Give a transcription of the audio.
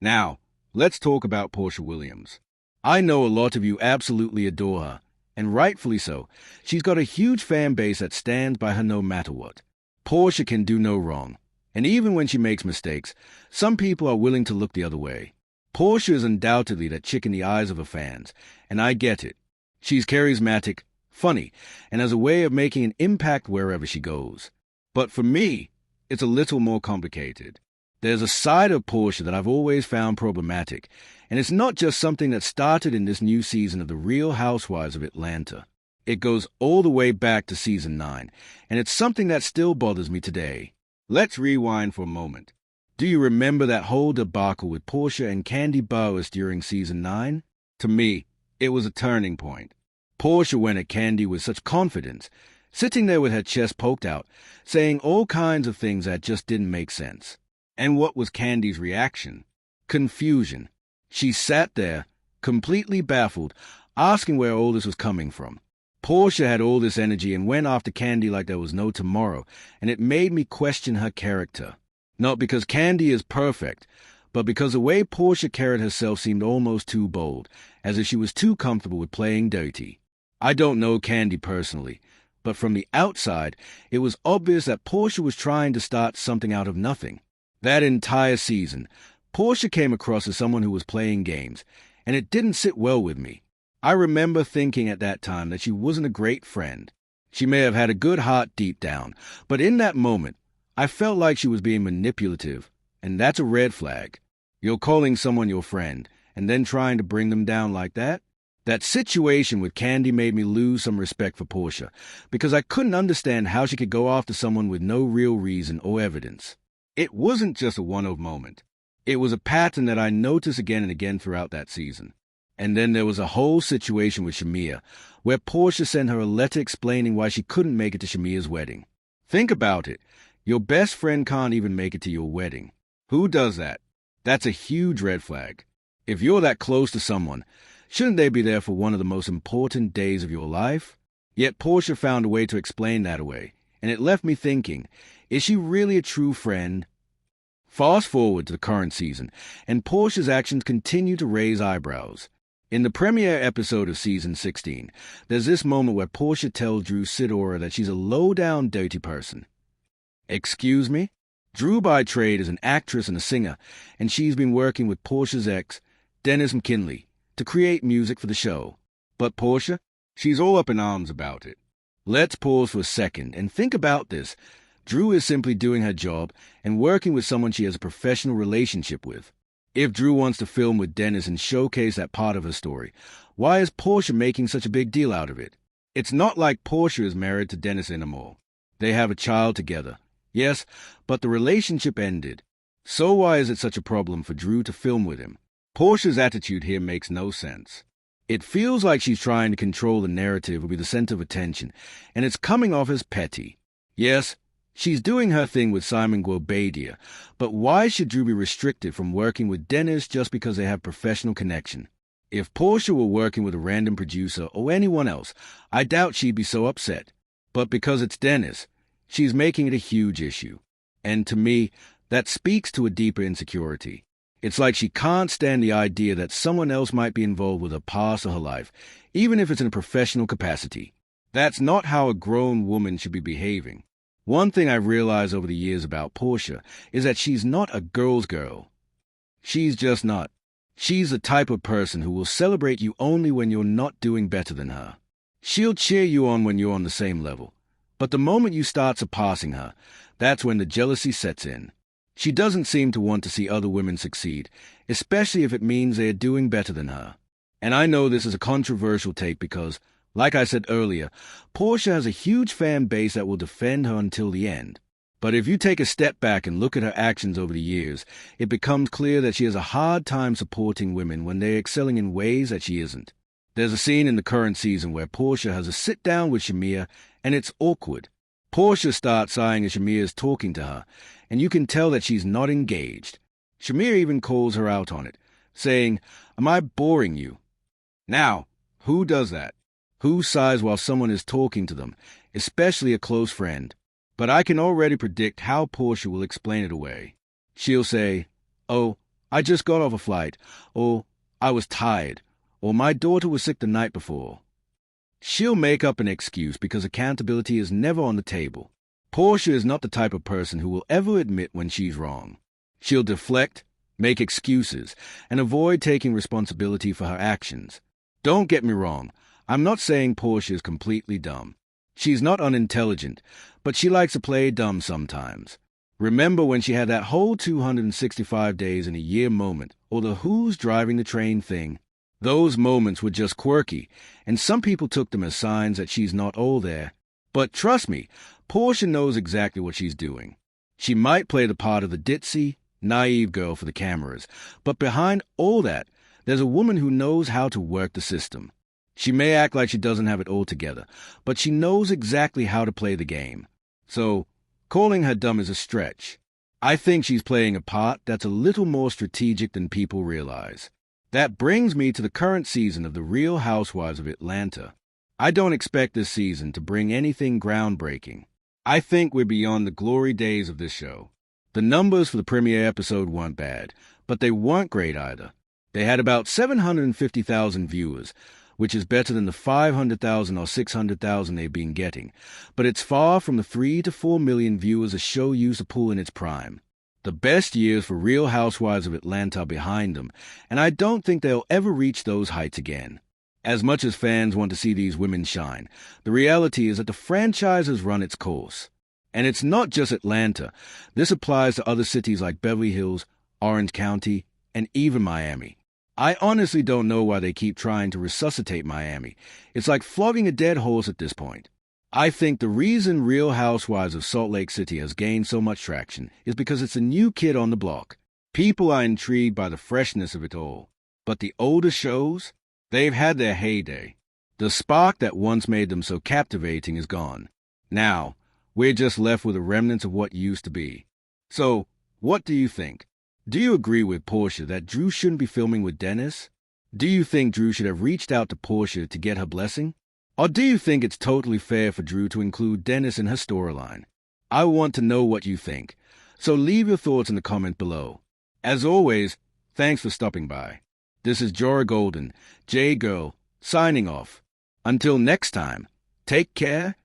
Now, let's talk about Porsha Williams. I know a lot of you absolutely adore her, and rightfully so. She's got a huge fan base that stands by her no matter what. Porsha can do no wrong, and even when she makes mistakes, some people are willing to look the other way. Porsha is undoubtedly that chick in the eyes of her fans, and I get it. She's charismatic, funny, and has a way of making an impact wherever she goes. But for me, it's a little more complicated. There's a side of Porsha that I've always found problematic, and it's not just something that started in this new season of The Real Housewives of Atlanta. It goes all the way back to season 9, and it's something that still bothers me today. Let's rewind for a moment. Do you remember that whole debacle with Porsha and Kandi Burruss during season 9? To me, it was a turning point. Porsha went at Kandi with such confidence, sitting there with her chest poked out, saying all kinds of things that just didn't make sense. And what was Candi's reaction? Confusion. She sat there, completely baffled, asking where all this was coming from. Porsha had all this energy and went after Kandi like there was no tomorrow, and it made me question her character. Not because Kandi is perfect, but because the way Porsha carried herself seemed almost too bold, as if she was too comfortable with playing dirty. I don't know Kandi personally, but from the outside, it was obvious that Porsha was trying to start something out of nothing. That entire season, Porsha came across as someone who was playing games, and it didn't sit well with me. I remember thinking at that time that she wasn't a great friend. She may have had a good heart deep down, but in that moment, I felt like she was being manipulative, and that's a red flag. You're calling someone your friend, and then trying to bring them down like that? That situation with Kandi made me lose some respect for Porsha, because I couldn't understand how she could go after someone with no real reason or evidence. It wasn't just a one-off moment. It was a pattern that I noticed again and again throughout that season. And then there was a whole situation with Shamea, where Porsha sent her a letter explaining why she couldn't make it to Shamea's wedding. Think about it. Your best friend can't even make it to your wedding. Who does that? That's a huge red flag. If you're that close to someone, shouldn't they be there for one of the most important days of your life? Yet Porsha found a way to explain that away, and it left me thinking, is she really a true friend? Fast forward to the current season, and Porsha's actions continue to raise eyebrows. In the premiere episode of season 16, there's this moment where Porsha tells Drew Sidora that she's a low-down, dirty person. Excuse me? Drew by trade is an actress and a singer, and she's been working with Porsha's ex, Dennis McKinley, to create music for the show. But Porsha? She's all up in arms about it. Let's pause for a second and think about this. Drew is simply doing her job and working with someone she has a professional relationship with. If Drew wants to film with Dennis and showcase that part of her story, why is Porsha making such a big deal out of it? It's not like Porsha is married to Dennis anymore. They have a child together. Yes, but the relationship ended. So why is it such a problem for Drew to film with him? Porsha's attitude here makes no sense. It feels like she's trying to control the narrative or be the center of attention, and it's coming off as petty. Yes, she's doing her thing with Simon Guobadia, but why should Drew be restricted from working with Dennis just because they have professional connection? If Porsha were working with a random producer or anyone else, I doubt she'd be so upset. But because it's Dennis, she's making it a huge issue. And to me, that speaks to a deeper insecurity. It's like she can't stand the idea that someone else might be involved with her past or her life, even if it's in a professional capacity. That's not how a grown woman should be behaving. One thing I've realized over the years about Porsha is that she's not a girl's girl. She's just not. She's the type of person who will celebrate you only when you're not doing better than her. She'll cheer you on when you're on the same level. But the moment you start surpassing her, that's when the jealousy sets in. She doesn't seem to want to see other women succeed, especially if it means they are doing better than her. And I know this is a controversial take because, like I said earlier, Porsha has a huge fan base that will defend her until the end. But if you take a step back and look at her actions over the years, it becomes clear that she has a hard time supporting women when they're excelling in ways that she isn't. There's a scene in the current season where Porsha has a sit-down with Shamea, and it's awkward. Porsha starts sighing as Shamea is talking to her, and you can tell that she's not engaged. Shamea even calls her out on it, saying, "Am I boring you?" Now, who does that? Who sighs while someone is talking to them, especially a close friend? But I can already predict how Porsha will explain it away. She'll say, "Oh, I just got off a flight, or I was tired, or my daughter was sick the night before. She'll make up an excuse because accountability is never on the table. Porsha is not the type of person who will ever admit when she's wrong. She'll deflect, make excuses, and avoid taking responsibility for her actions. Don't get me wrong, I'm not saying Porsha is completely dumb. She's not unintelligent, but she likes to play dumb sometimes. Remember when she had that whole 265 days in a year moment, or the who's driving the train thing? Those moments were just quirky, and some people took them as signs that she's not all there. But trust me, Porsha knows exactly what she's doing. She might play the part of the ditzy, naive girl for the cameras, but behind all that, there's a woman who knows how to work the system. She may act like she doesn't have it all together, but she knows exactly how to play the game. So, calling her dumb is a stretch. I think she's playing a part that's a little more strategic than people realize. That brings me to the current season of The Real Housewives of Atlanta. I don't expect this season to bring anything groundbreaking. I think we're beyond the glory days of this show. The numbers for the premiere episode weren't bad, but they weren't great either. They had about 750,000 viewers, which is better than the 500,000 or 600,000 they've been getting, but it's far from the 3 to 4 million viewers a show used to pull in its prime. The best years for Real Housewives of Atlanta are behind them, and I don't think they'll ever reach those heights again. As much as fans want to see these women shine, the reality is that the franchise has run its course. And it's not just Atlanta. This applies to other cities like Beverly Hills, Orange County, and even Miami. I honestly don't know why they keep trying to resuscitate Miami. It's like flogging a dead horse at this point. I think the reason Real Housewives of Salt Lake City has gained so much traction is because it's a new kid on the block. People are intrigued by the freshness of it all. But the older shows, they've had their heyday. The spark that once made them so captivating is gone. Now, we're just left with the remnants of what used to be. So, what do you think? Do you agree with Porsha that Drew shouldn't be filming with Dennis? Do you think Drew should have reached out to Porsha to get her blessing? Or do you think it's totally fair for Drew to include Dennis in her storyline? I want to know what you think, so leave your thoughts in the comment below. As always, thanks for stopping by. This is Jorah Golden, J-Girl, signing off. Until next time, take care